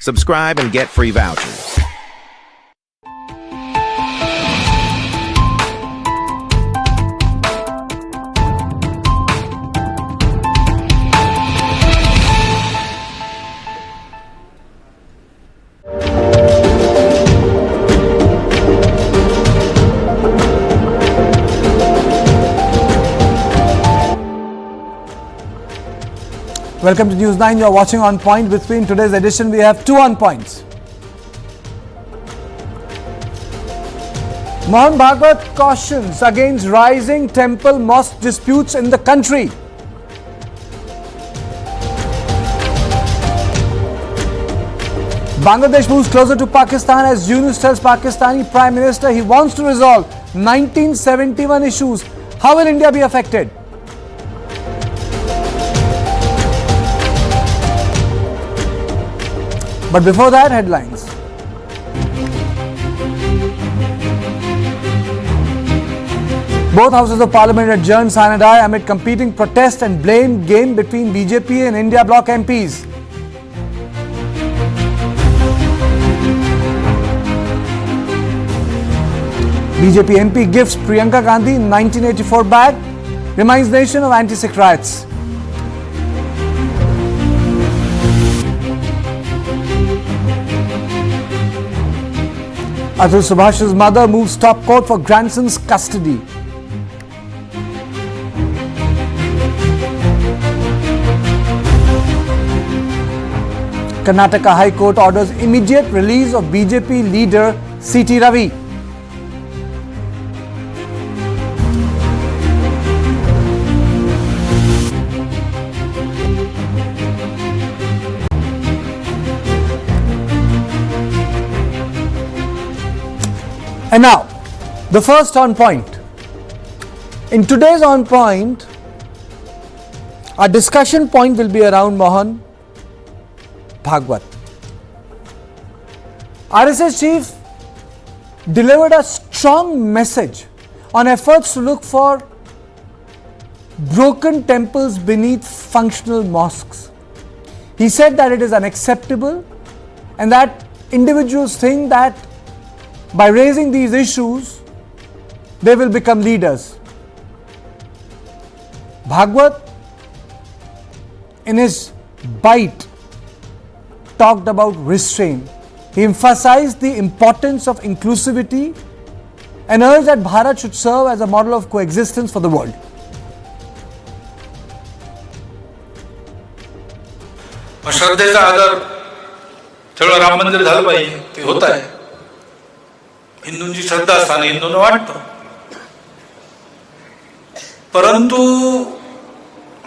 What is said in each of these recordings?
Subscribe and get free vouchers. Welcome to News 9. You are watching On Point. With me in today's edition, we have two On Points. Mohan Bhagwat cautions against rising temple-mosque disputes in the country. Bangladesh moves closer to Pakistan as Yunus tells Pakistani Prime Minister he wants to resolve 1971 issues. How will India be affected? But before that, headlines. Both houses of parliament adjourned sine die amid competing protest and blame game between BJP and India bloc MPs. BJP MP gifts Priyanka Gandhi 1984 bag, reminds nation of anti-Sikh riots. Atul Subhash's mother moves top court for grandson's custody. Karnataka High Court orders immediate release of BJP leader C.T. Ravi. And now, the first On Point. In today's On Point, our discussion point will be around Mohan Bhagwat. RSS Chief delivered a strong message on efforts to look for broken temples beneath functional mosques. He said that it is unacceptable and that individuals think that by raising these issues, they will become leaders. Bhagwat, in his bite, talked about restraint. He emphasized the importance of inclusivity and urged that Bharat should serve as a model of coexistence for the world. श्रद्धेचा आदर सगळं राम मंदिर झालं पाहिजे ते होत आहे. हिंदूंची श्रद्धा असताना हिंदूंना वाटतं, परंतु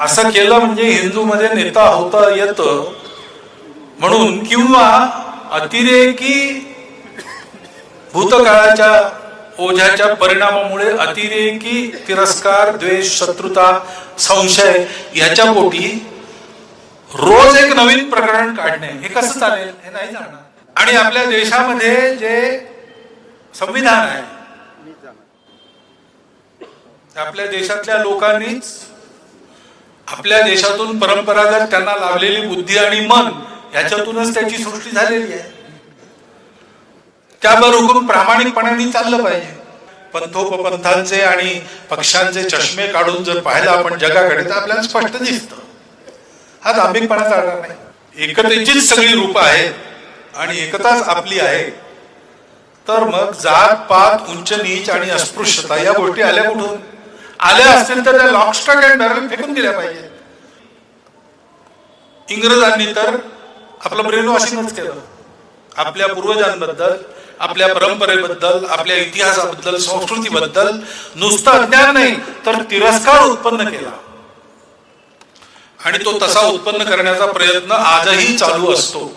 असं केलं म्हणजे हिंदूमध्ये नेता होता येतं म्हणून किंवा अतिरेकी भूतकाळाच्या ओझ्याच्या परिणामामुळे अतिरेकी तिरस्कार, द्वेष, शत्रुता, संशय याच्या पोटी रोज एक नवीन प्रकरण काढणे हे कसं चालेल हे नाही जाणार. आणि आपल्या देशामध्ये जे संविधान आहे, आपल्या देशातल्या लोकांनीच आपल्या देशातून परंपरागत त्यांना लाभलेली बुद्धी आणि मन याच्यातूनच त्याची सृष्टी झालेली आहे. त्याबरोबर प्रामाणिकपणाने चाललं पाहिजे. पंथोपंथांचे आणि पक्षांचे चष्मे काढून जर पाहिलं आपण जगाकडे तर आपल्याला स्पष्ट दिसतं हा दांभिकपणा चालणार नाही. एकतेचीच सगळी रूप आहेत आणि एकताच आपली आहे. तर मग जात पात, उंच नीच आणि अस्पृश्यता या गोष्टी आल्या कुठून? आल्या असतील तर त्या लॉक स्टॉक अँड बॅरल फेकून दिल्या पाहिजे. इंग्रजांनी तर आपलं ब्रेन वॉशिंगच केलं. आपल्या पूर्वजांबद्दल, आपल्या परंपरेबद्दल, आपल्या इतिहासाबद्दल, संस्कृतीबद्दल नुसतं अज्ञान नाही तर तिरस्कार उत्पन्न केला. आणि तो तसा उत्पन्न करण्याचा प्रयत्न आजही चालू असतो.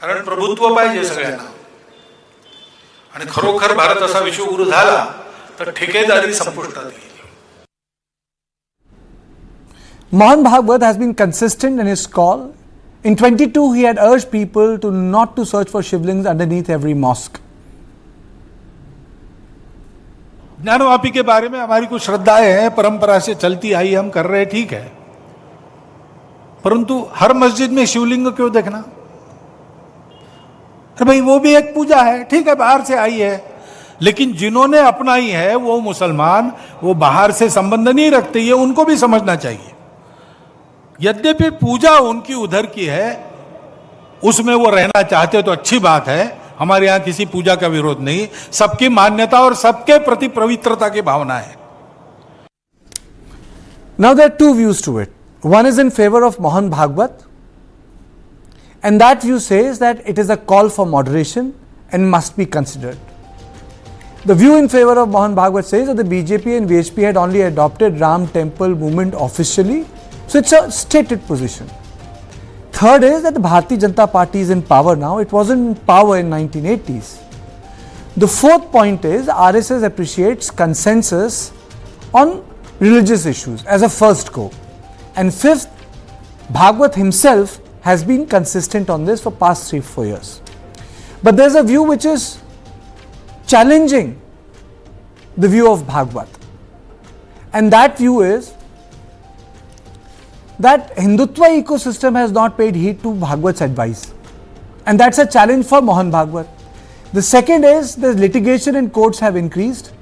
कारण प्रभुत्व पाहिजे सगळ्यांना. आणि खरोखर भारत असा विश्वगुरु झाला तर ठेकेदारी संपुष्टात येईल. Mohan Bhagwat has been consistent in his call. In 22, he had urged people to not to search for shivlings underneath every mosque. Gyanvapi के बारे में हमारी कुछ श्रद्धाएं हैं, परंपरा से चलती आई, हम कर रहे हैं, ठीक है, परंतु हर मस्जिद में शिवलिंग क्यों देखना? अरे भाई वो भी एक पूजा है, ठीक है, बाहर से आई है, लेकिन जिन्होंने अपनाई है वो मुसलमान, वो बाहर से संबंध नहीं रखते, ये उनको भी समझना चाहिए। यद्यपि पूजा उनकी उधर की है, उसमें वो रहना चाहते तो अच्छी बात है, हमारे यहां किसी पूजा का विरोध नहीं, सबकी मान्यता और सबके प्रति पवित्रता की भावना है। Now there are two views to it. One is in favor of Mohan Bhagwat, and that view says that it is a call for moderation and must be considered. The view in favor of Mohan Bhagwat says that the BJP and VHP had only adopted Ram Temple movement officially, so it's a stated position. Third is that the Bharatiya Janata Party is in power now. It wasn't in power in 1980s. The fourth point is RSS appreciates consensus on religious issues as a first go. And fifth, Bhagwat himself has been consistent on this for past 3-4 years. But there's a view which is challenging the view of Bhagwat. And that view is that Hindutva ecosystem has not paid heed to Bhagwat's advice. And that's a challenge for Mohan Bhagwat. The second is the litigation in courts have increased.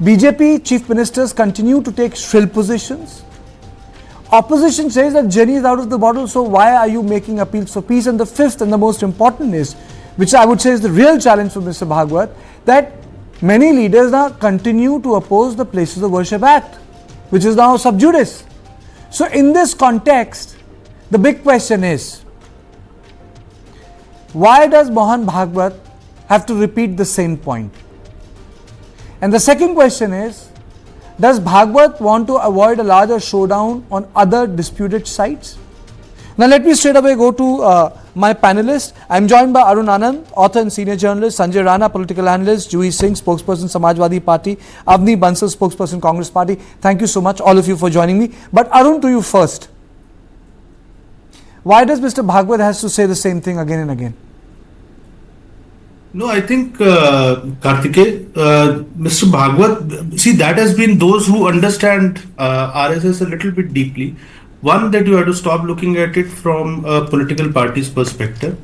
BJP chief ministers continue to take shrill positions. Opposition says that Jenny is out of the bottle, so why are you making appeals for peace? And the fifth and the most important is, which I would say is the real challenge for Mr. Bhagwat, that many leaders now continue to oppose the Places of Worship Act, which is now sub judice. So in this context, the big question is, why does Mohan Bhagwat have to repeat the same point? And the second question is, does Bhagwat want to avoid a larger showdown on other disputed sites? Now let me straight away go to my panelists. I am joined by Arun Anand, author and senior journalist, Sanjay Rana, political analyst, Juhi Singh, spokesperson Samajwadi Party, Avni Bansal, spokesperson Congress Party. Thank you so much all of you for joining me. But Arun, to you first. Why does Mr. Bhagwat has to say the same thing again and again? No, I think, Karthikeya, Mr. Bhagwat, see, that has been those who understand RSS a little bit deeply. One, that you have to stop looking at it from a political party's perspective.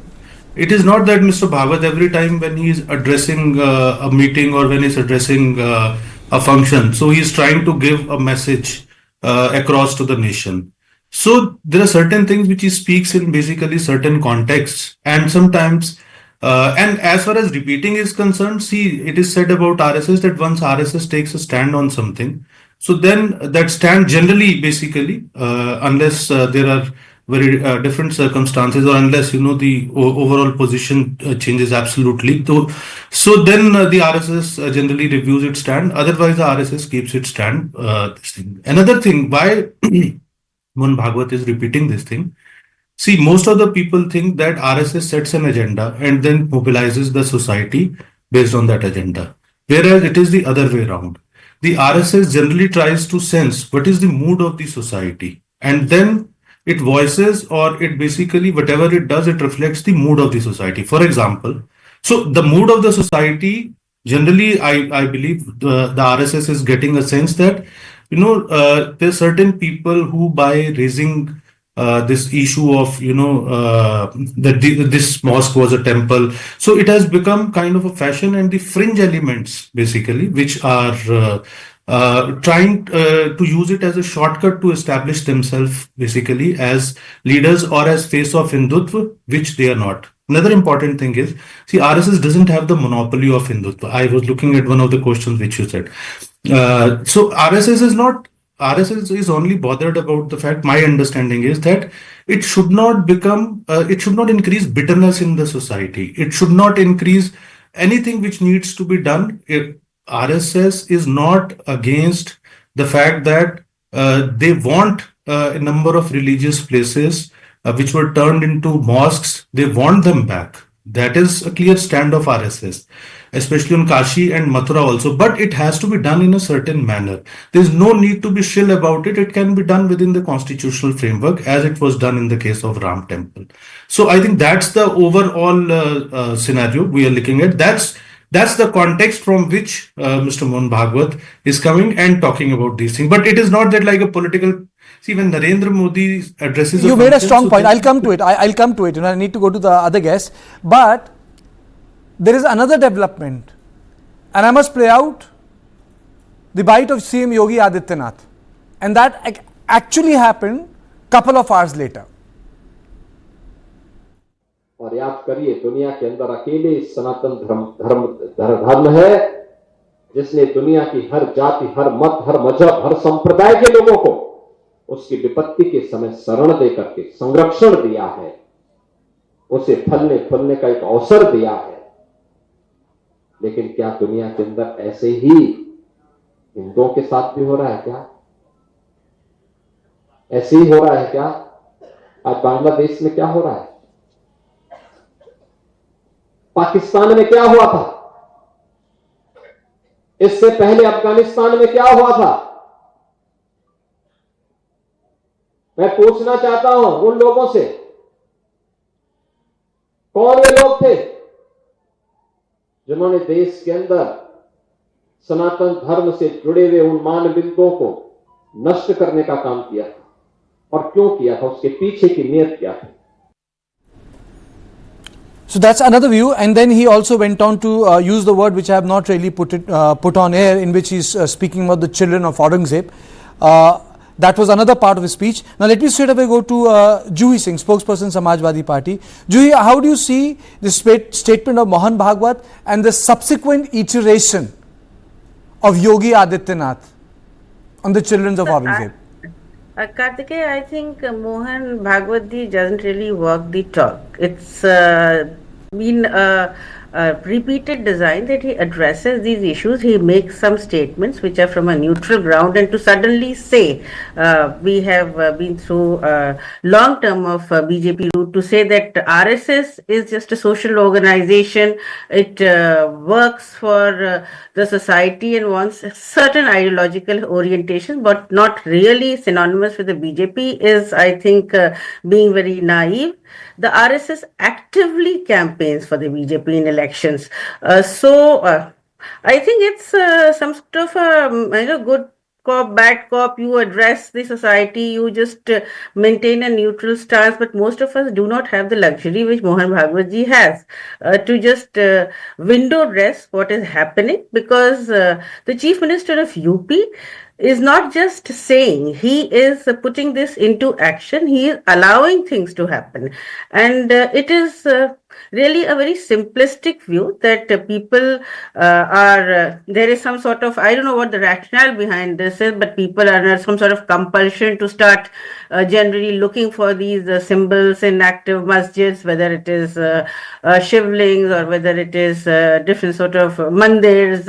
It is not that Mr. Bhagwat, every time when he is addressing a meeting or when he is addressing a function, so he is trying to give a message across to the nation. So there are certain things which he speaks in basically certain contexts, and sometimes and as far as repeating is concerned, see, it is said about RSS that once RSS takes a stand on something, so then that stand generally, basically, unless there are very different circumstances, or unless the overall position changes absolutely, so then the RSS generally reviews its stand. Otherwise, the RSS keeps its stand. This thing. Another thing, why Mohan Bhagwat is repeating this thing. See, most of the people think that RSS sets an agenda and then mobilizes the society based on that agenda. Whereas it is the other way around. The RSS generally tries to sense what is the mood of the society, and then it voices, or it basically, whatever it does, it reflects the mood of the society. For example, so the mood of the society, generally, I believe the RSS is getting a sense that, there are certain people who, by raising this issue of that this mosque was a temple, so it has become kind of a fashion, and the fringe elements basically, which are trying to use it as a shortcut to establish themselves basically as leaders or as face of Hindutva, which they are not. Another important thing is, see, RSS doesn't have the monopoly of Hindutva. I was looking at one of the questions which you said. So RSS is only bothered about the fact, my understanding is that it should not become, it should not increase bitterness in the society. It should not increase anything which needs to be done. RSS is not against the fact that they want a number of religious places which were turned into mosques. They want them back. That is a clear stand of RSS, especially on Kashi and Mathura also. But it has to be done in a certain manner. There is no need to be shill about it. It can be done within the constitutional framework, as it was done in the case of Ram Temple. So I think that's the overall scenario we are looking at. That's the context from which Mr. Mohan Bhagwat is coming and talking about these things. But it is not that like a political. See, when Narendra Modi addresses, you made a strong point. I'll come to it. I'll come to it. I need to go to the other guest. But there is another development, and I must play out the bite of CM Yogi Adityanath, and that actually happened couple of hours later. और याद करिए, दुनिया के अंदर अकेले सनातन धर्म है जिसने दुनिया की हर जाति, हर मत, हर मजहब, हर संप्रदाय के लोगों को उसकी विपत्ति के समय शरण दे करके संरक्षण दिया है, उसे फलने फूलने का एक अवसर दिया है। लेकिन क्या दुनिया के अंदर ऐसे ही हिंदुओं के साथ भी हो रहा है क्या? ऐसे ही हो रहा है क्या? आज बांग्लादेश में क्या हो रहा है? पाकिस्तान में क्या हुआ था? इससे पहले अफगानिस्तान में क्या हुआ था? मैं पूछना चाहता हूं उन लोगों से, कौन वे लोग थे जिन्होंने देश के अंदर सनातन धर्म से जुड़े हुए उन मानबिंदुओं को नष्ट करने का काम किया था, और क्यों किया था? उसके पीछे की नीयत क्या थी? So that's another view, and then he also went on to use the word which I have not really put on air, in which he's speaking about the children of Aurangzeb. That was another part of his speech. Now let me straight away go to Juhi Singh, spokesperson Samajwadi Party. Juhi, how do you see the statement of Mohan Bhagwat and the subsequent iteration of Yogi Adityanath on the children of Aurangzeb? Kartikeya, I think Mohan Bhagwat ji doesn't really walk the talk. It's been a repeated design that he addresses these issues. He makes some statements which are from a neutral ground, and to suddenly say we have been through a long term of BJP route, to say that RSS is just a social organization, it works for the society and wants certain ideological orientation, but not really synonymous with the BJP, is, I think, being very naive. The RSS actively campaigns for the BJP in elections. So I think it's some sort of a good cop, bad cop. You address the society, you just maintain a neutral stance, but most of us do not have the luxury which Mohan Bhagwat ji has, to just window dress what is happening, because the Chief Minister of UP is not just saying, he is putting this into action, he is allowing things to happen. And it is really a very simplistic view that people there is some sort of, I don't know what the rationale behind this is, but people are under some sort of compulsion to start generally looking for these symbols in active masjids, whether it is shivlings or whether it is different sort of mandirs,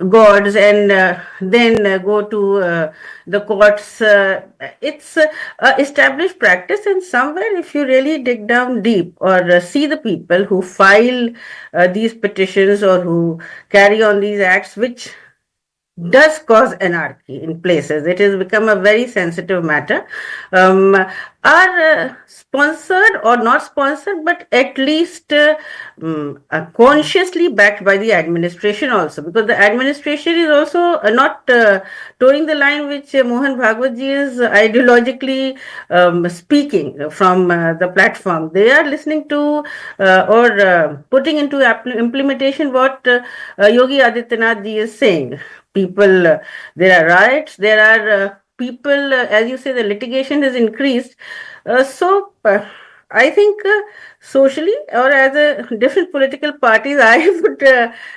gods, and then go to the courts. It's established practice, and somewhere if you really dig down deep or see the people who file these petitions or who carry on these acts, which does cause anarchy in places, it has become a very sensitive matter, are sponsored or not sponsored, but at least consciously backed by the administration also, because the administration is also not towing the line which Mohan Bhagwat ji is ideologically speaking from the platform. They are listening to or putting into implementation what Yogi Adityanath ji is saying. People, there are riots, there are people, as you say, the litigation has increased. So I think socially, or as a different political parties, I would,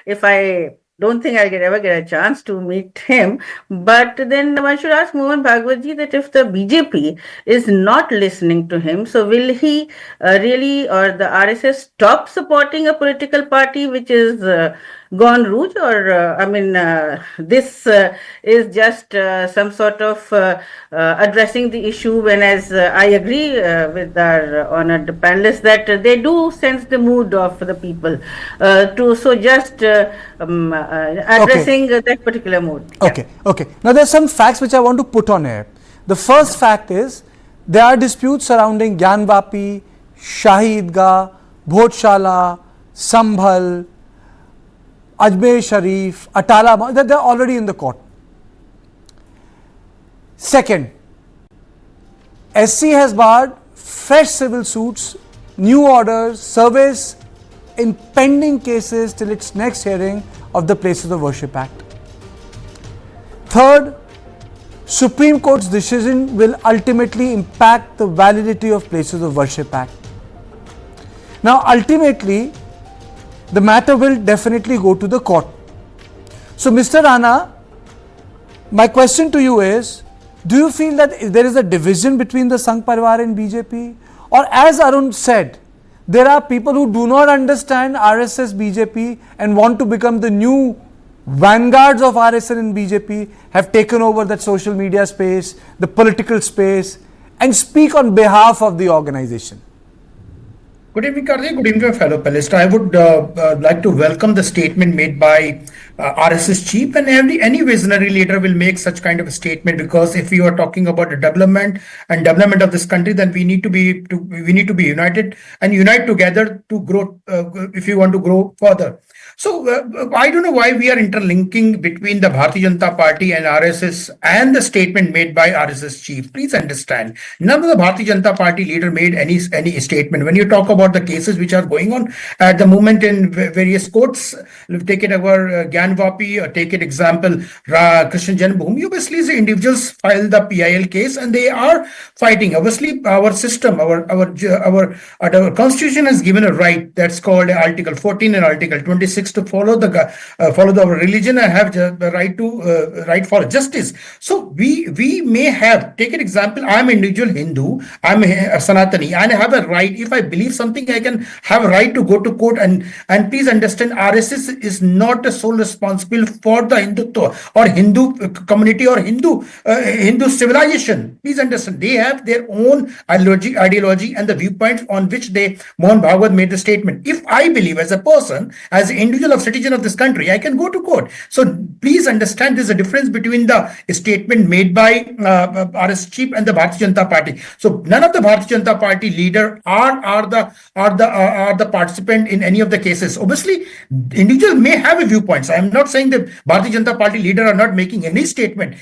if I don't think I'll ever get a chance to meet him, but then one should ask Mohan Bhagwat ji that if the BJP is not listening to him, so will he really, or the RSS, stop supporting a political party which is gone rogue, or I mean, this is just some sort of addressing the issue, when, as I agree with our honored panelists, that they do sense the mood of the people, to so just addressing that particular mood. Okay, okay. Now there's some facts which I want to put on air. The first fact is, there are disputes surrounding Gyanvapi, Shahi Idgah, Bhotshala, Sambhal, Ajmer Sharif, Atala, they're already in the court. Second, SC has barred fresh civil suits, new orders, service in pending cases till its next hearing of the Places of Worship Act. Third, Supreme Court's decision will ultimately impact the validity of Places of Worship Act. Now, ultimately, the matter will definitely go to the court. So, Mr. Rana, my question to you is, do you feel that there is a division between the Sangh Parivar and BJP? Or as Arun said, there are people who do not understand RSS-BJP and want to become the new vanguards of RSS and BJP, have taken over that social media space, the political space, and speak on behalf of the organization. Good evening, Karthik. Good evening, fellow panelists. I would like to welcome the statement made by RSS Chief, and any visionary leader will make such kind of a statement, because if we are talking about the development of this country, then we need to be united and unite together to grow if you want to grow further. So I don't know why we are interlinking between the Bharatiya Janata Party and RSS and the statement made by RSS Chief. Please understand, none of the Bharatiya Janata Party leader made any statement. When you talk about the cases which are going on at the moment in various courts, take it over Gyan Vapi, or take it example Krishna Janmabhoomi, obviously the individuals filed the PIL case and they are fighting. Obviously our system, our constitution has given a right, that's called Article 14 and Article 26, to follow our religion and have the right to right for justice. So we may have, take an example, I'm an individual Hindu, I'm a Sanatani, and I have a right, if I believe something, I can have a right to go to court. And please understand, RSS is not the sole responsible for the Hindutva or Hindu community or Hindu civilization. Please understand, they have their own ideology and the viewpoints on which Mohan Bhagwat made the statement. If I believe as a person, as an individual of citizen of this country, I can go to court. So please understand, there's a difference between the statement made by RSS Chief and the Bharatiya Janata Party. So none of the Bharatiya Janata Party leader are the participant in any of the cases. Obviously, individuals may have viewpoints. I am not saying that Bharatiya Janata Party leader are not making any statement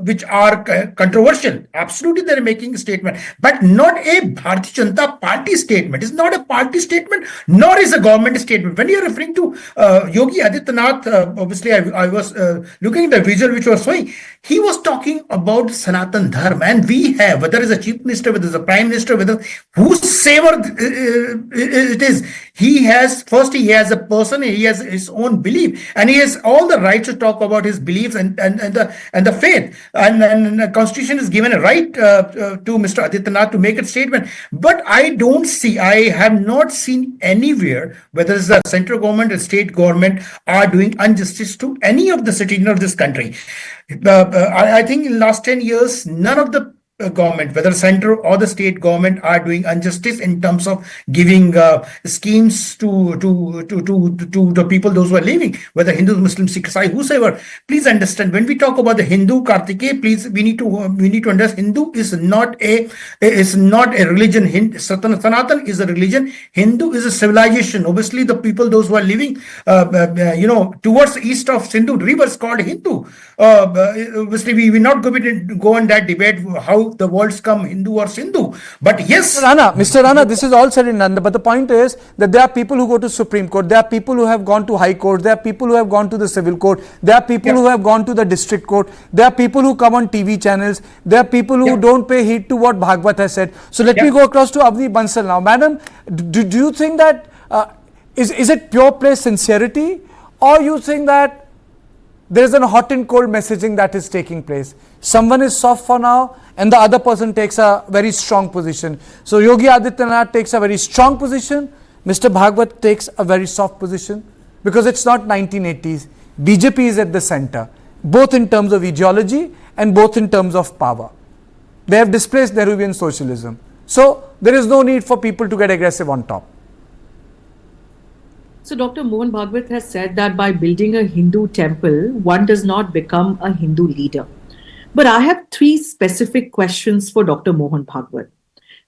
which are controversial. Absolutely, they are making a statement, but not a Bharatiya Janata Party statement. It's not a party statement, nor is a government statement. When you are referring to Yogi Adityanath, obviously I was looking at the visual which was showing, he was talking about Sanatan Dharma, and we have, whether it's a chief minister, whether it's a prime minister, whether whosoever it is, he has a person, he has his own belief, and he has all the rights to talk about his beliefs and the faith, and the constitution is given a right to Mr. Adityanath to make a statement. But I have not seen anywhere, whether it's the central government or state government, are doing injustice to any of the citizens of this country. I think in the last 10 years, none of the government, whether central or the state government, are doing injustice in terms of giving schemes to the people, those who are living, whether Hindus, Muslims, Sikhs, whosoever. Please understand, when we talk about the Hindu, Kartike, please, we need to understand, Hindu is not a religion. Sanatan is a religion. Hindu is a civilization. Obviously, the people, those who are living towards the east of Sindhu river is called Hindu. Obviously, we will not go on that debate how the words come, Hindu or Sindhu. But yes, Mr. Rana, this is all said and done. But the point is that there are people who go to Supreme Court, there are people who have gone to High Court, there are people who have gone to the Civil Court, there are people who have gone to the District Court, there are people who come on TV channels, there are people who don't pay heed to what Bhagwat has said. So let me go across to Avni Bansal now. Madam, do you think that is it pure play sincerity, or you think that there is a hot and cold messaging that is taking place? Someone is soft for now and the other person takes a very strong position. So Yogi Adityanath takes a very strong position, Mr. Bhagwat takes a very soft position, because it's not 1980s. BJP is at the center, both in terms of ideology and both in terms of power. They have displaced Nehruvian socialism. So there is no need for people to get aggressive on top. So Dr. Mohan Bhagwat has said that by building a Hindu temple, one does not become a Hindu leader. But I have three specific questions for Dr. Mohan Bhagwat.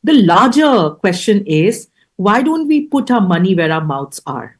The larger question is, why don't we put our money where our mouths are?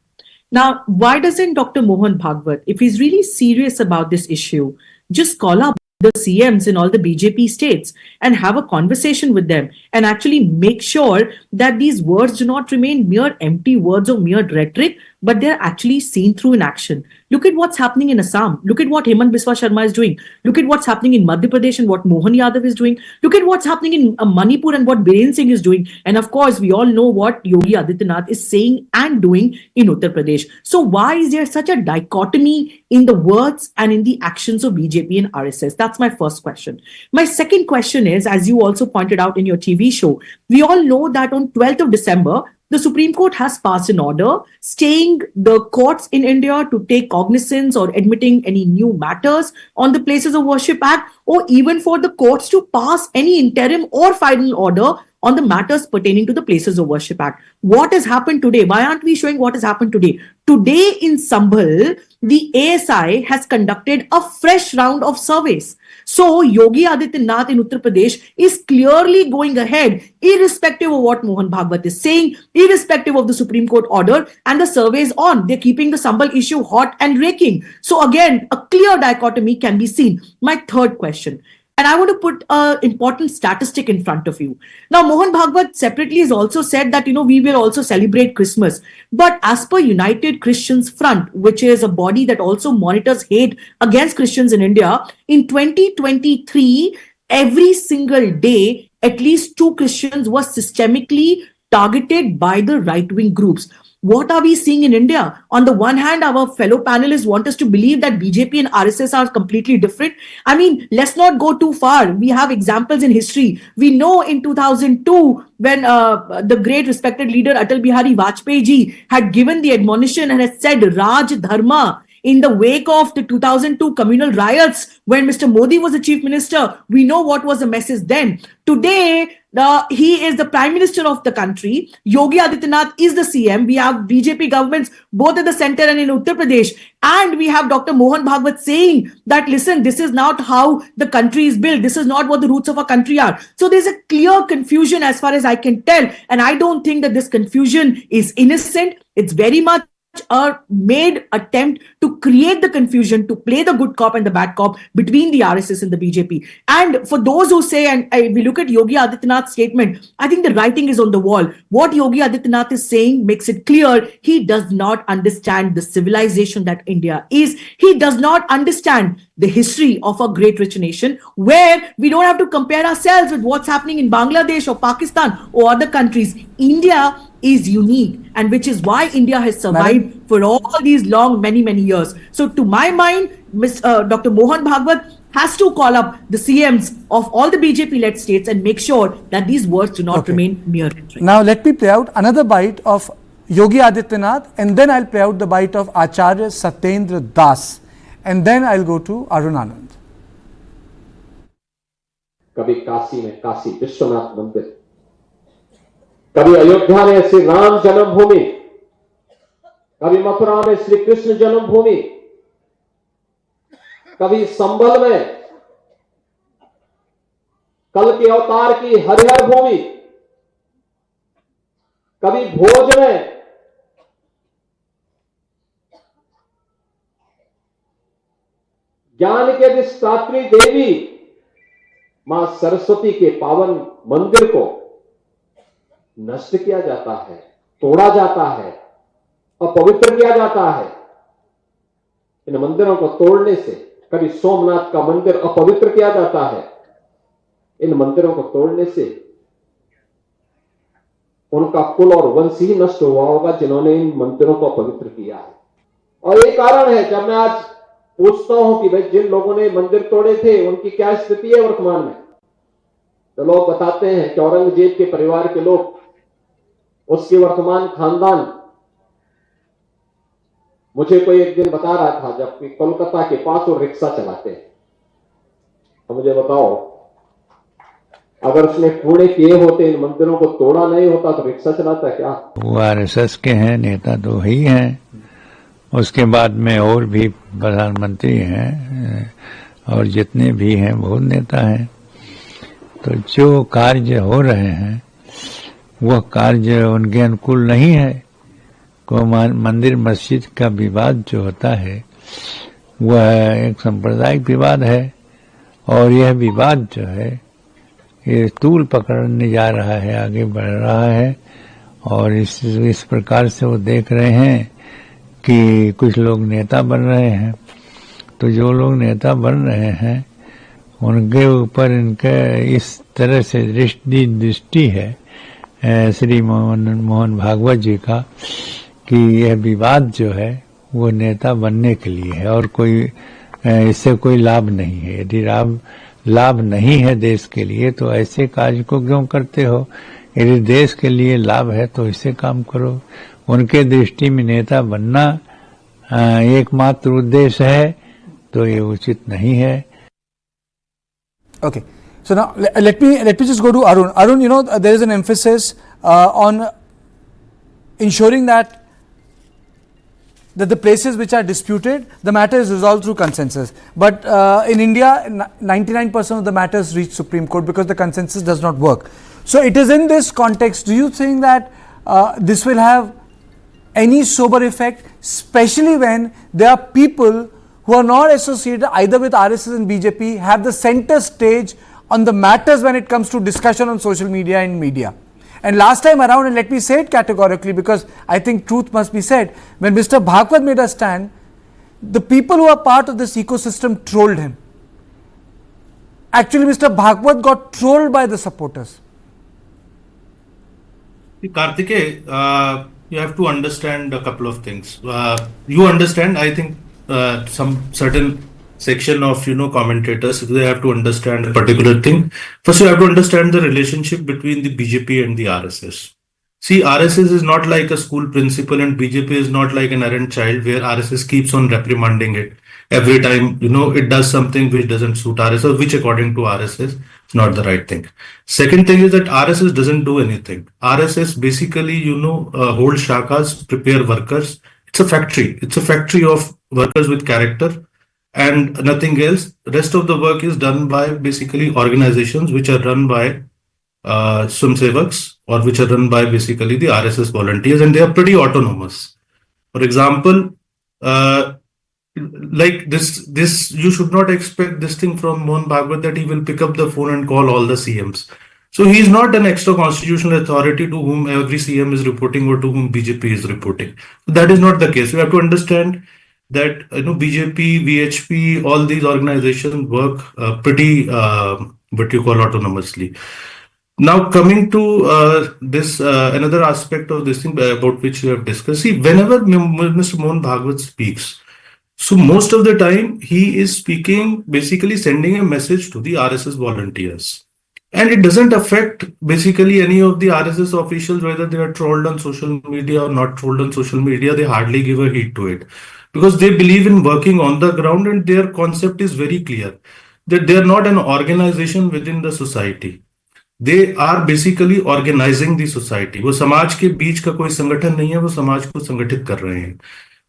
Now, why doesn't Dr. Mohan Bhagwat, if he's really serious about this issue, just call up the CMs in all the BJP states and have a conversation with them and actually make sure that these words do not remain mere empty words or mere rhetoric, but they're actually seen through in action. Look at what's happening in Assam. Look at what Hemant Biswa Sharma is doing. Look at what's happening in Madhya Pradesh and what Mohan Yadav is doing. Look at what's happening in Manipur and what Biren Singh is doing. And of course, we all know what Yogi Adityanath is saying and doing in Uttar Pradesh. So why is there such a dichotomy in the words and in the actions of BJP and RSS? That's my first question. My second question is, as you also pointed out in your TV show, we all know that on 12th of December, the Supreme Court has passed an order staying the courts in India to take cognizance or admitting any new matters on the Places of Worship Act, or even for the courts to pass any interim or final order on the matters pertaining to the Places of Worship Act. What has happened today? Why aren't we showing what has happened today? Today in Sambhal, the ASI has conducted a fresh round of surveys. So Yogi Adityanath in Uttar Pradesh is clearly going ahead, irrespective of what Mohan Bhagwat is saying, irrespective of the Supreme Court order, and the survey is on. They're keeping the Sambhal issue hot and raking. So again, a clear dichotomy can be seen. My third question, and I want to put an important statistic in front of you. Now, Mohan Bhagwat separately has also said that, we will also celebrate Christmas. But as per United Christians Front, which is a body that also monitors hate against Christians in India, in 2023, every single day, at least 2 Christians were systemically targeted by the right-wing groups. What are we seeing in India? On the one hand, our fellow panelists want us to believe that BJP and RSS are completely different. I mean, let's not go too far. We have examples in history. We know in 2002, when the great respected leader Atal Bihari Vajpayee ji had given the admonition and had said Raj Dharma in the wake of the 2002 communal riots when Mr. Modi was the chief minister. We know what was the message then. Today, he is the prime minister of the country. Yogi Adityanath is the CM. We have BJP governments both at the center and in Uttar Pradesh. And we have Dr. Mohan Bhagwat saying that, listen, this is not how the country is built. This is not what the roots of our country are. So there's a clear confusion as far as I can tell. And I don't think that this confusion is innocent. It's very much a made attempt to create the confusion, to play the good cop and the bad cop between the RSS and the BJP. And for those who say, and we look at Yogi Adityanath's statement, I think the writing is on the wall. What Yogi Adityanath is saying makes it clear he does not understand the civilization that India is. He does not understand the history of a great rich nation, where we don't have to compare ourselves with what's happening in Bangladesh or Pakistan or other countries. India is unique, and which is why India has survived for all these long, many years. So to my mind, Dr. Mohan Bhagwat has to call up the CMs of all the BJP-led states and make sure that these words do not remain mere rhetoric. Now let me play out another bite of Yogi Adityanath, and then I'll play out the bite of Acharya Satyendra Das, and then I'll go to Arun Anand. कभी काशी में काशी विश्वनाथ मंदिर, कभी अयोध्या में श्री राम जन्मभूमि, कभी मथुरा में श्री कृष्ण जन्मभूमि, कभी संभल में कल के अवतार की हरिहर भूमि, कभी भोज में ज्ञान के अधिष्ठात्री देवी मां सरस्वती के पावन मंदिर को नष्ट किया जाता है, तोड़ा जाता है, अपवित्र किया जाता है। इन मंदिरों को तोड़ने से कभी सोमनाथ का मंदिर अपवित्र किया जाता है। इन मंदिरों को तोड़ने से उनका कुल और वंश ही नष्ट हुआ होगा जिन्होंने इन मंदिरों को अपवित्र किया है। और ये कारण है जब मैं आज पूछता हूं कि भाई जिन लोगों ने मंदिर तोड़े थे उनकी क्या स्थिति है वर्तमान में, तो लोग बताते हैं कि औरंगजेब के परिवार के लोग, उसके वर्तमान खानदान। मुझे कोई एक दिन बता रहा था जबकि कोलकाता के पास वो रिक्शा चलाते हैं, तो मुझे बताओ अगर उसने कूड़े किए होते, इन मंदिरों को तोड़ा नहीं होता तो रिक्शा चलाता क्या? वो आरएसएस के हैं, नेता तो ही हैं, उसके बाद में और भी प्रधानमंत्री हैं और जितने भी हैं बहुत नेता हैं। तो जो कार्य हो रहे हैं वह कार्य उनके अनुकूल नहीं है। को मंदिर मस्जिद का विवाद जो होता है वह एक सांप्रदायिक विवाद है और यह विवाद जो है ये तूल पकड़ने जा रहा है, आगे बढ़ रहा है। और इस प्रकार से वो देख रहे हैं कि कुछ लोग नेता बन रहे हैं, तो जो लोग नेता बन रहे हैं उनके ऊपर इनके इस तरह से दृष्टि है श्री मोहन भागवत जी का कि यह विवाद जो है वो नेता बनने के लिए है और कोई इससे कोई लाभ नहीं है। यदि लाभ नहीं है देश के लिए तो ऐसे कार्य को क्यों करते हो? यदि देश के लिए लाभ है तो इससे काम करो। उनके दृष्टि में नेता बनना एकमात्र उद्देश्य है, तो ये उचित नहीं है। Okay, so now let me just go to Arun. Arun, you know, there is an emphasis on ensuring that the places which are disputed, the matter is resolved through consensus. But in India, 99% of the matters reach Supreme Court because the consensus does not work. So it is in this context, do you think that this will have any sober effect, especially when there are people who are not associated either with RSS and BJP, have the center stage on the matters when it comes to discussion on social media and media? And last time around, and let me say it categorically because I think truth must be said, when Mr. Bhagwat made a stand, the people who are part of this ecosystem trolled him. Actually, Mr. Bhagwat got trolled by the supporters. Kartikeya, you have to understand a couple of things. You understand, I think, some certain section of commentators, they have to understand a particular thing. First, you have to understand the relationship between the BJP and the RSS. See, RSS is not like a school principal and BJP is not like an errant child where RSS keeps on reprimanding it every time it does something which doesn't suit RSS, which according to RSS is not the right thing. Second thing is that RSS doesn't do anything. RSS basically hold shakas, prepare workers. It's a factory. It's a factory of workers with character and nothing else. Rest of the work is done by basically organizations which are run by Swamsevaks or which are run by basically the RSS volunteers, and they are pretty autonomous. For example, like this you should not expect this thing from Mohan Bhagwat that he will pick up the phone and call all the CMs. So he is not an extra constitutional authority to whom every CM is reporting or to whom BJP is reporting. That is not the case. You have to understand that BJP, VHP, all these organizations work pretty what you call autonomously. Now coming to this another aspect of this thing about which we have discussed. See, whenever Mr. Mohan Bhagwat speaks, so most of the time he is speaking, basically sending a message to the RSS volunteers. And it doesn't affect basically any of the RSS officials, whether they are trolled on social media or not trolled on social media. They hardly give a heed to it because they believe in working on the ground, and their concept is very clear that they are not an organization within the society. They are basically organizing the society. वो समाज के बीच का कोई संगठन नहीं है, वो समाज को संगठित कर रहे हैं.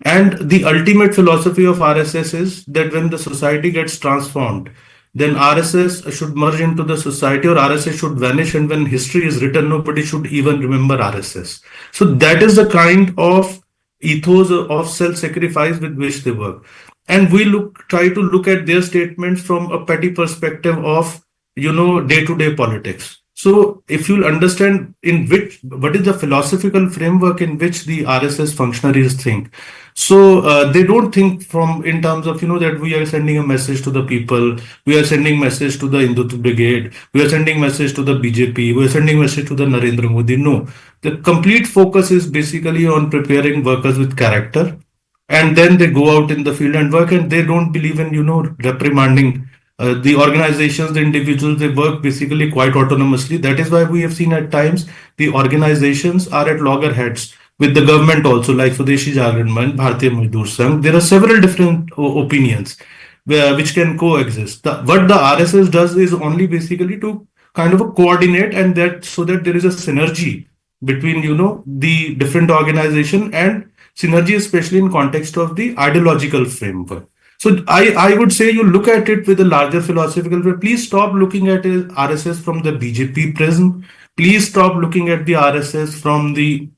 And the ultimate philosophy of RSS is that when the society gets transformed, then RSS should merge into the society, or RSS should vanish, and when history is written, nobody should even remember RSS. So that is the kind of ethos of self-sacrifice with which they work. And we try to look at their statements from a petty perspective of day-to-day politics. So if you'll understand what is the philosophical framework in which the RSS functionaries think. So they don't think in terms of, that we are sending a message to the people, we are sending message to the Hindutva brigade, we are sending message to the BJP, we are sending message to the Narendra Modi. No, the complete focus is basically on preparing workers with character. And then they go out in the field and work, and they don't believe in, reprimanding the organizations, the individuals. They work basically quite autonomously. That is why we have seen at times the organizations are at loggerheads with the government also, like Swadeshi Jagran Manch, Bharatiya Mazdoor Sangh. There are several different opinions which can coexist. What the RSS does is only basically to kind of coordinate, and that so that there is a synergy between the different organization, and synergy especially in context of the ideological framework. So I would say you look at it with a larger philosophical way. Please stop looking at RSS from the BJP prism. Please stop looking at the RSS from the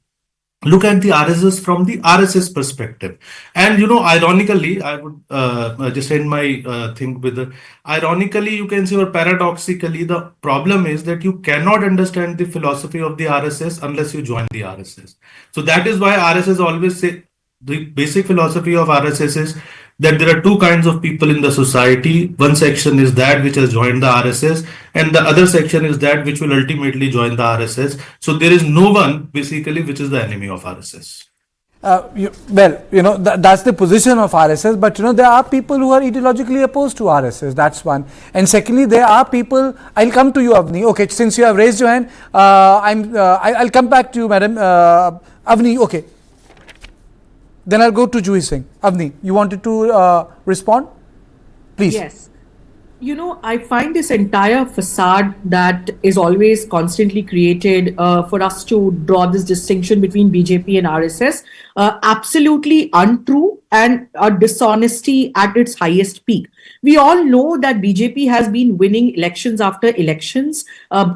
look at the RSS from the RSS perspective. And ironically, I would just end my thing with ironically, you can say, or paradoxically, the problem is that you cannot understand the philosophy of the RSS unless you join the RSS. So that is why RSS always say the basic philosophy of RSS is that there are two kinds of people in the society. One section is that which has joined the RSS, and the other section is that which will ultimately join the RSS. So there is no one basically which is the enemy of RSS. That's the position of RSS, but there are people who are ideologically opposed to RSS. That's one. And secondly, there are people. I'll come to you, Avni. Okay, since you have raised your hand, I'll come back to you, Madam Avni. Okay. Then I'll go to Juhi Singh. Avni, you wanted to respond? Please. Yes. I find this entire facade that is always constantly created for us to draw this distinction between BJP and RSS absolutely untrue and a dishonesty at its highest peak. We all know that BJP has been winning elections after elections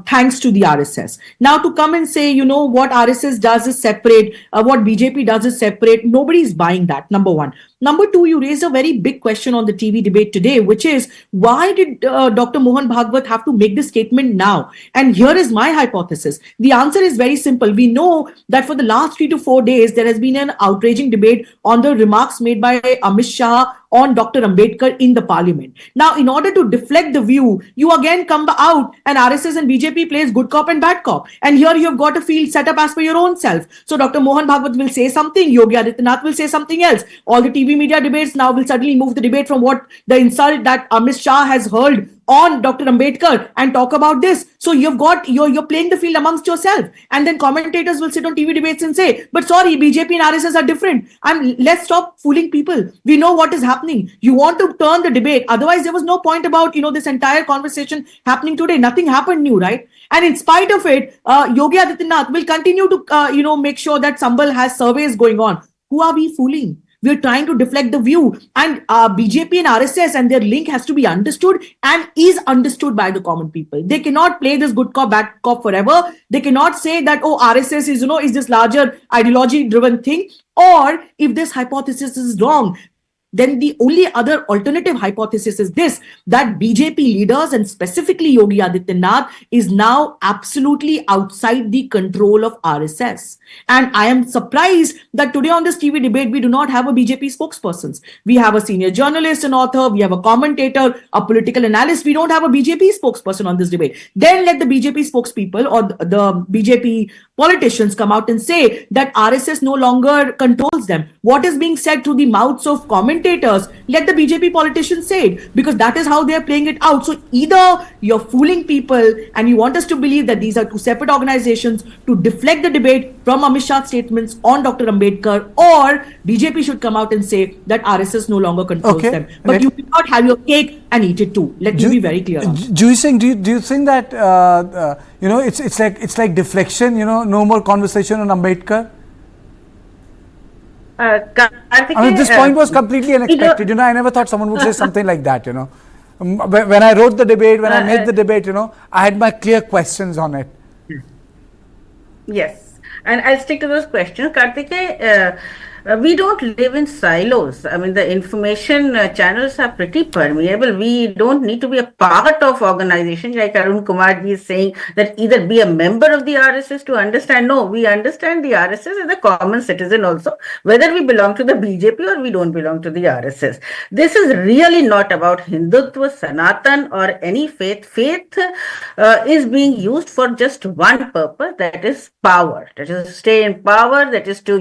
thanks to the RSS. Now to come and say, what RSS does is separate, what BJP does is separate, nobody's buying that, number one. Number two, you raised a very big question on the TV debate today, which is, why did Dr. Mohan Bhagwat have to make this statement now? And here is my hypothesis. The answer is very simple. We know that for the last 3 to 4 days, there has been an outraging debate on the remarks made by Amit Shah on Dr. Ambedkar in the parliament. Now, in order to deflect the view, you again come out and RSS and BJP plays good cop and bad cop. And here you have got a field set up as per your own self. So Dr. Mohan Bhagwat will say something, Yogi Adityanath will say something else. All the TV media debates now will suddenly move the debate from what the insult that Amit Shah has hurled on Dr. Ambedkar and talk about this. So you're playing the field amongst yourself. And then commentators will sit on TV debates and say, but sorry, BJP and RSS are different. And let's stop fooling people. We know what is happening. You want to turn the debate. Otherwise, there was no point about, this entire conversation happening today. Nothing happened new, right? And in spite of it, Yogi Adityanath will continue to, make sure that Sambal has surveys going on. Who are we fooling? We're trying to deflect the view, and BJP and RSS and their link has to be understood and is understood by the common people. They cannot play this good cop, bad cop forever. They cannot say that, RSS is this larger ideology driven thing. Or if this hypothesis is wrong, then the only other alternative hypothesis is this, that BJP leaders and specifically Yogi Adityanath is now absolutely outside the control of RSS. And I am surprised that today on this TV debate, we do not have a BJP spokesperson. We have a senior journalist and author, we have a commentator, a political analyst. We don't have a BJP spokesperson on this debate. Then let the BJP spokespeople or the BJP politicians come out and say that RSS no longer controls them. What is being said through the mouths of commentators, let the BJP politicians say it, because that is how they are playing it out. So either you're fooling people and you want us to believe that these are two separate organizations to deflect the debate from Amit Shah's statements on Dr. Ambedkar, or BJP should come out and say that RSS no longer controls them. But you cannot have your cake and eat it too. Let me be very clear. Juhi Singh, do you think that it's like deflection? No more conversation on Ambedkar. This point was completely unexpected. I never thought someone would say something like that. When I wrote the debate, when I made the debate, I had my clear questions on it. Yes, and I'll stick to those questions. Kartikeya, we don't live in silos. I mean, the information channels are pretty permeable. We don't need to be a part of organization, like Arun Kumar ji is saying, that either be a member of the RSS to understand. No, we understand the RSS as a common citizen also, whether we belong to the BJP or we don't belong to the RSS. This is really not about Hindutva, Sanatan or any faith. Faith is being used for just one purpose, that is power. That is to stay in power, that is to,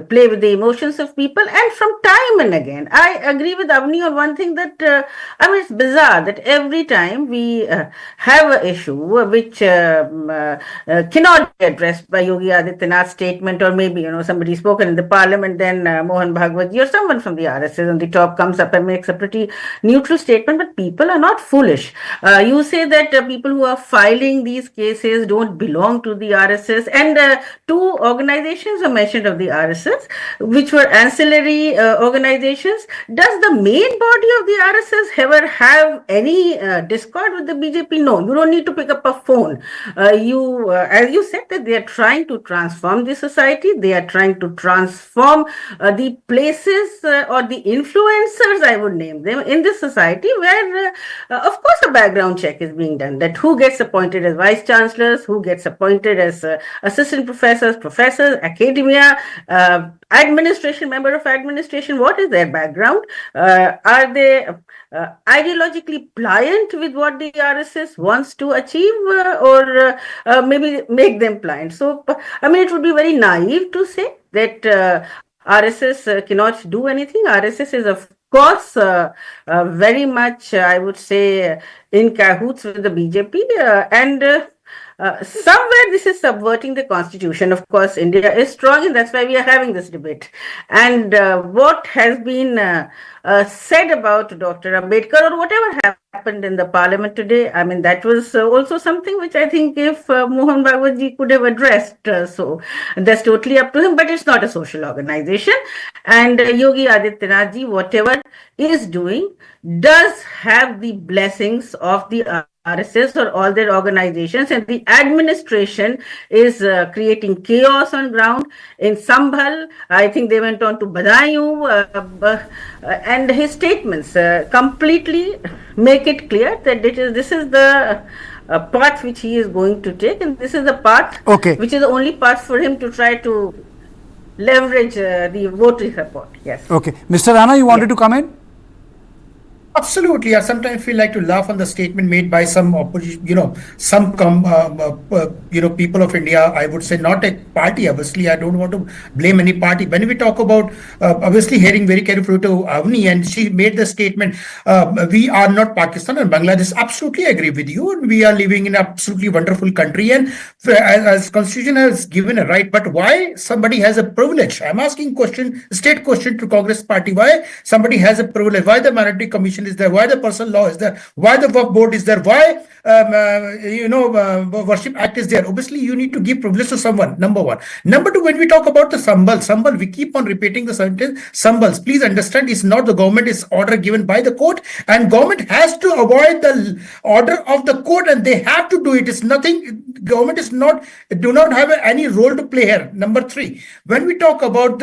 play with the emotions of people. And from time and again, I agree with Avni on one thing, that it's bizarre that every time we have an issue which cannot be addressed by Yogi Adityanath's statement, or maybe somebody spoken in the parliament, then Mohan Bhagwat or someone from the RSS on the top comes up and makes a pretty neutral statement. But people are not foolish. You say that people who are filing these cases don't belong to the RSS, and two organizations are mentioned of the RSS. RSS, which were ancillary organizations. Does the main body of the RSS ever have any discord with the BJP? No, you don't need to pick up a phone. As you said, that they are trying to transform the society. They are trying to transform the places or the influencers, I would name them, in this society, where, of course, a background check is being done. That who gets appointed as vice chancellors, who gets appointed as assistant professors, academia, administration, member of administration, what is their background? Are they ideologically pliant with what the RSS wants to achieve, or maybe make them pliant? So, I mean, it would be very naive to say that RSS cannot do anything. RSS is, of course, very much, I would say, in cahoots with the BJP, and somewhere this is subverting the constitution. Of course, India is strong, and that's why we are having this debate. And what has been said about Dr. Ambedkar, or whatever happened in the parliament today, I mean, that was also something which I think if Mohan Bhagwat ji could have addressed, so that's totally up to him, but it's not a social organization. And Yogi Adityanath ji, whatever is doing, does have the blessings of the RSS or all their organizations, and the administration is creating chaos on ground. In Sambhal, I think they went on to Badaयूं, and his statements completely make it clear that this is the path which he is going to take, and this is the path which is the only path for him to try to leverage the voter support. Yes. Okay. Mr. Rana, you wanted to come in? Absolutely. I sometimes feel like to laugh on the statement made by some opposition, some people of India. I would say not a party. Obviously, I don't want to blame any party. When we talk about, obviously, hearing very carefully to Avni, and she made the statement, we are not Pakistan and Bangladesh. Absolutely agree with you. We are living in an absolutely wonderful country, and as Constitution has given a right. But why somebody has a privilege? I'm asking state question to Congress party. Why somebody has a privilege? Why the Minority Commission is there? Why the personal law is there? Why the Waqf board is there? Why Worship Act is there? Obviously, you need to give privilege to someone. Number one. Number two, when we talk about the Sambal, we keep on repeating the sentence. Sambals, please understand, it's not the government, is order given by the court, and government has to avoid the order of the court, and they have to do it. It's nothing. Government do not have any role to play here. Number three, when we talk about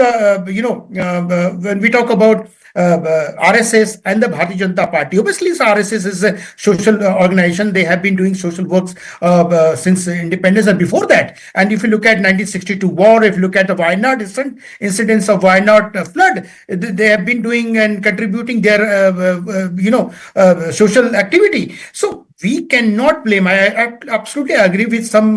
RSS and the Bharatiya Janata Party. Obviously, RSS is a social organization. They have been doing social works since independence and before that. And if you look at 1962 war, if you look at the Wayanad incidents of Wayanad flood, they have been doing and contributing their social activity. So we cannot blame. I absolutely agree with some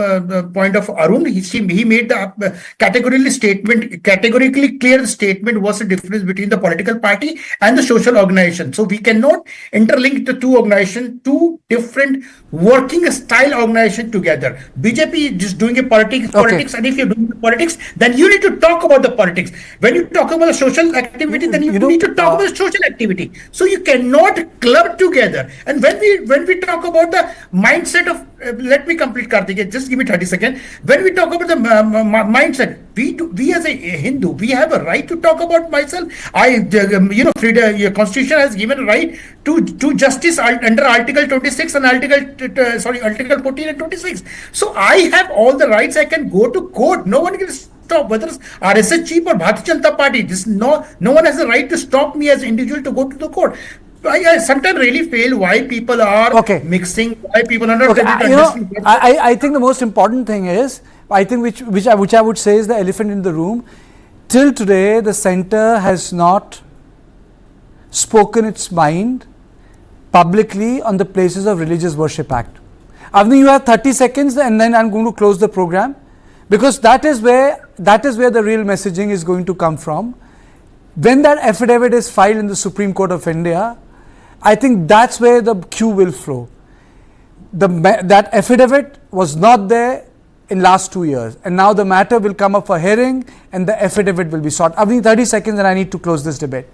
point of Arun. He made the categorically clear statement was the difference between the political party and the social organization. So we cannot interlink the two organizations, two different working style organization together. BJP is just doing a politics, and if you're doing the politics, then you need to talk about the politics. When you talk about the social activity, then you need to talk about the social activity. So you cannot club together. And when we talk about the mindset of, let me complete, Karthik, just give me 30 seconds. When we talk about the mindset, we as a Hindu, we have a right to talk about myself. Your constitution has given a right to justice under Article 26 and Article 14 and 26. So I have all the rights. I can go to court. No one can stop, whether it's RSS Chief or Bharatiya Janata Party. No one has the right to stop me as an individual to go to the court. I sometimes really fail why people are mixing, why people are not understanding. I think the most important thing is, I think which I would say is the elephant in the room. Till today, the center has not spoken its mind publicly on the Places of Religious Worship Act. Avni, you have 30 seconds, and then I'm going to close the program, because that is where the real messaging is going to come from. When that affidavit is filed in the Supreme Court of India, I think that's where the queue will flow. That affidavit was not there in last 2 years, and now the matter will come up for hearing and the affidavit will be sought. Avni, 30 seconds and I need to close this debate.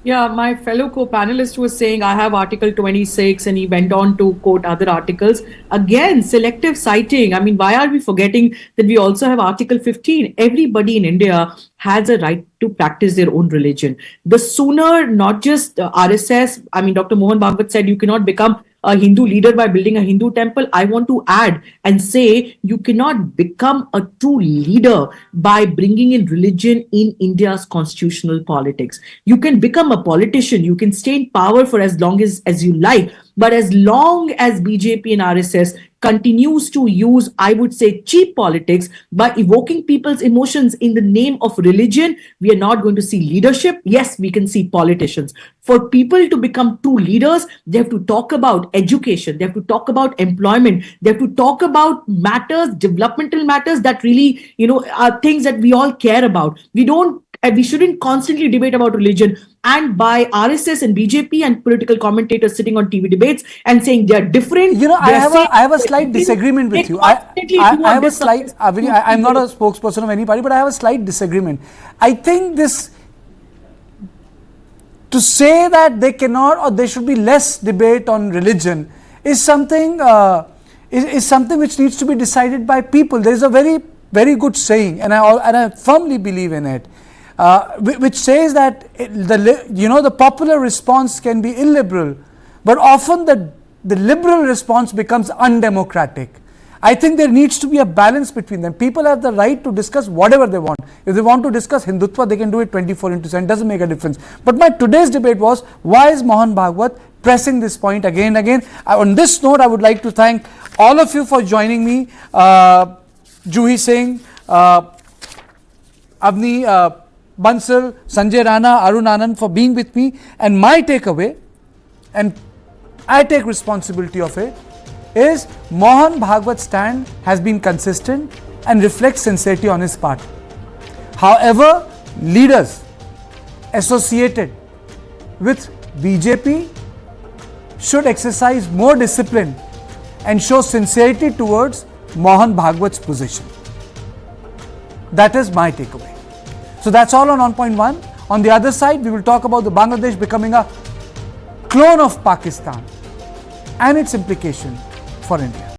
Yeah, my fellow co-panelist was saying I have Article 26 and he went on to quote other articles. Again, selective citing. I mean, why are we forgetting that we also have Article 15? Everybody in India has a right to practice their own religion. The sooner, not just RSS, I mean, Dr. Mohan Bhagwat said you cannot become a Hindu leader by building a Hindu temple. I want to add and say you cannot become a true leader by bringing in religion in India's constitutional politics. You can become a politician, you can stay in power for as long as you like, but as long as BJP and RSS continues to use, I would say, cheap politics by evoking people's emotions in the name of religion, we are not going to see leadership. Yes, we can see politicians. For people to become true leaders, they have to talk about education, they have to talk about employment, they have to talk about matters, developmental matters that really, are things that we all care about. We shouldn't constantly debate about religion, and by RSS and BJP and political commentators sitting on TV debates and saying they're different. I have a slight disagreement with you. I have a slight, I'm not a spokesperson of any party, but I have a slight disagreement. I think this, to say that they cannot or there should be less debate on religion is something which needs to be decided by people. There is a very, very good saying, and I firmly believe in it, which says that the popular response can be illiberal, but often the liberal response becomes undemocratic. I think there needs to be a balance between them. People have the right to discuss whatever they want. If they want to discuss Hindutva, they can do it 24/7. Doesn't make a difference. But today's debate was, why is Mohan Bhagwat pressing this point again and again? On this note, I would like to thank all of you for joining me. Juhi Singh, Avni Bansal, Sanjay Rana, Arun Anand for being with me. And my takeaway, and I take responsibility of it, is Mohan Bhagwat's stand has been consistent and reflects sincerity on his part. However, leaders associated with BJP should exercise more discipline and show sincerity towards Mohan Bhagwat's position. That is my takeaway. So that's all on 1.1. On the other side, we will talk about the Bangladesh becoming a clone of Pakistan and its implication for India.